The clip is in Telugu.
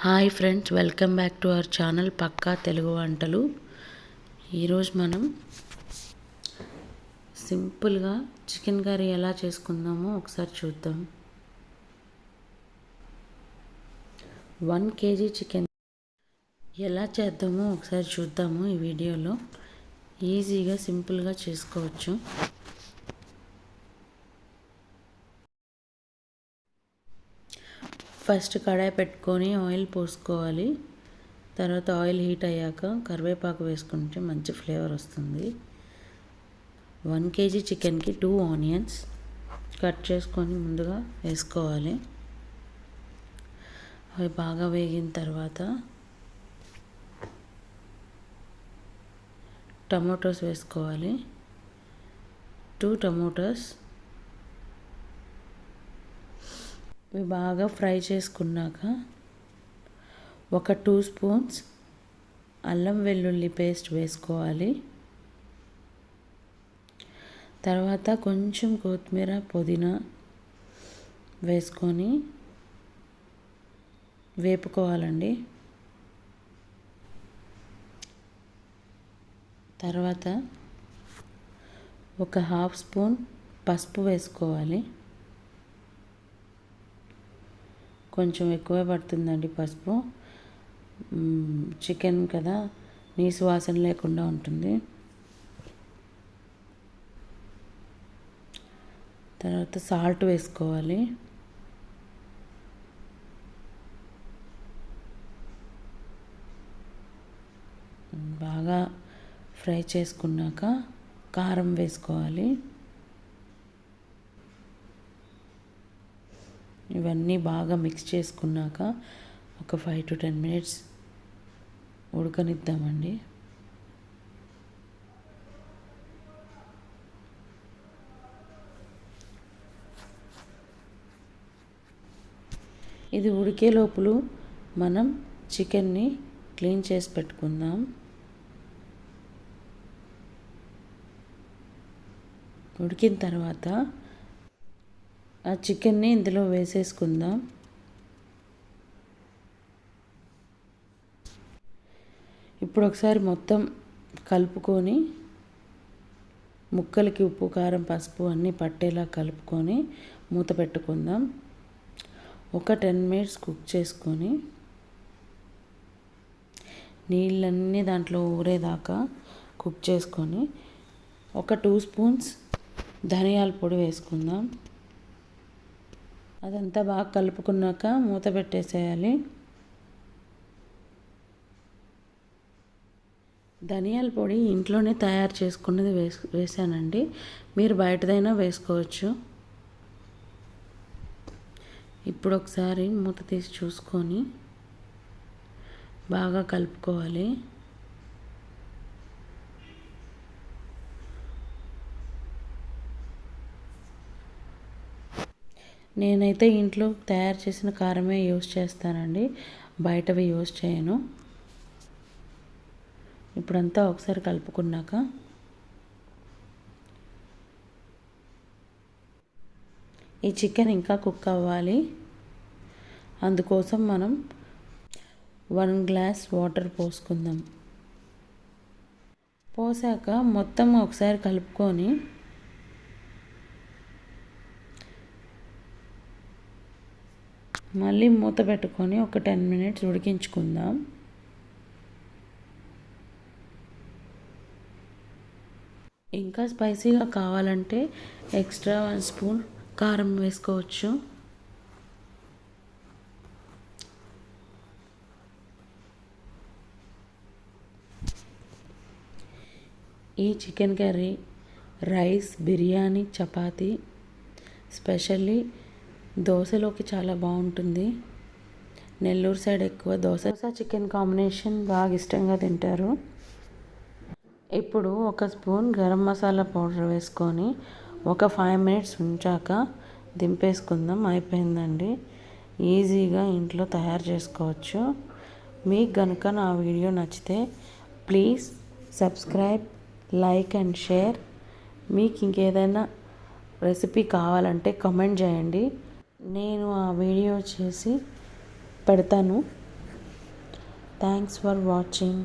Hi friends, welcome back to our channel పక్కా తెలుగు వంటలు. ఈరోజు మనం సింపుల్గా చికెన్ కర్రీ ఎలా చేసుకుందామో ఒకసారి చూద్దాం. 1 kg చికెన్ ఎలా చేద్దామో ఒకసారి చూద్దాము. ఈ వీడియోలో ఈజీగా సింపుల్గా చేసుకోవచ్చు. ఫస్ట్ కడాయి పెట్టుకొని ఆయిల్ పోసుకోవాలి. తర్వాత ఆయిల్ హీట్ అయ్యాక కరివేపాకు వేసుకుంటే మంచి ఫ్లేవర్ వస్తుంది. 1 kg చికెన్కి 2 ఆనియన్స్ కట్ చేసుకొని ముందుగా వేసుకోవాలి. అవి బాగా వేగిన తర్వాత టమాటోస్ వేసుకోవాలి. 2 టమాటోస్ ఇవి బాగా ఫ్రై చేసుకున్నాక ఒక 2 స్పూన్స్ అల్లం వెల్లుల్లి పేస్ట్ వేసుకోవాలి. తర్వాత కొంచెం కొత్తిమీర పుదీనా వేసుకొని వేపుకోవాలండి. తర్వాత ఒక 1/2 స్పూన్ పసుపు వేసుకోవాలి. కొంచెం ఎక్కువే పడుతుందండి పసుపు, చికెన్ కదా నీసు వాసన లేకుండా ఉంటుంది. తర్వాత సాల్ట్ వేసుకోవాలి. బాగా ఫ్రై చేసుకున్నాక కారం వేసుకోవాలి. ఇవన్నీ బాగా మిక్స్ చేసుకున్నాక ఒక 5 to 10 minutes ఉడకనిద్దామండి. ఇది ఉడికే లోపల మనం చికెన్ని క్లీన్ చేసి పెట్టుకుందాం. ఉడికిన తర్వాత ఆ చికెన్ని ఇందులో వేసేసుకుందాం. ఇప్పుడు ఒకసారి మొత్తం కలుపుకొని ముక్కలకి ఉప్పు కారం పసుపు అన్నీ పట్టేలా కలుపుకొని మూత పెట్టుకుందాం. ఒక 10 minutes కుక్ చేసుకొని నీళ్ళన్నీ దాంట్లో ఊరేదాకా కుక్ చేసుకొని ఒక 2 స్పూన్స్ ధనియాల పొడి వేసుకుందాం. అదంతా బాగా కలుపుకున్నాక మూత పెట్టేసేయాలి. ధనియాల పొడి ఇంట్లోనే తయారు చేసుకున్నది వేసానండి. మీరు బయటదైనా వేసుకోవచ్చు. ఇప్పుడు ఒకసారి మూత తీసి చూసుకొని బాగా కలుపుకోవాలి. నేనైతే ఇంట్లో తయారు చేసిన కారమే యూజ్ చేస్తానండి, బయటవి యూజ్ చేయను. ఇప్పుడంతా ఒకసారి కలుపుకున్నాక ఈ చికెన్ ఇంకా కుక్ అవ్వాలి. అందుకోసం మనం 1 glass వాటర్ పోసుకుందాం. పోసాక మొత్తం ఒకసారి కలుపుకొని మళ్ళీ మూత పెట్టుకొని ఒక 10 minutes ఉడికించుకుందాం. ఇంకా స్పైసీగా కావాలంటే ఎక్స్ట్రా 1 స్పూన్ కారం వేసుకోవచ్చు. ఈ chicken curry rice, biryani, chapati, specially దోశలోకి చాలా బాగుంటుంది. నెల్లూరు సైడ్ ఎక్కువ దోశ చికెన్ కాంబినేషన్ బాగా ఇష్టంగా తింటారు. ఇప్పుడు 1 స్పూన్ గరం మసాలా పౌడర్ వేసుకొని ఒక 5 minutes ఉంచాక దింపేసుకుందాం. అయిపోయిందండి. ఈజీగా ఇంట్లో తయారు చేసుకోవచ్చు. మీకు కనుక నా వీడియో నచ్చితే please subscribe, like and share. మీకు ఇంకేదైనా రెసిపీ కావాలంటే కామెంట్ చేయండి, నేను ఆ వీడియో చేసి పెడతాను. Thanks for watching.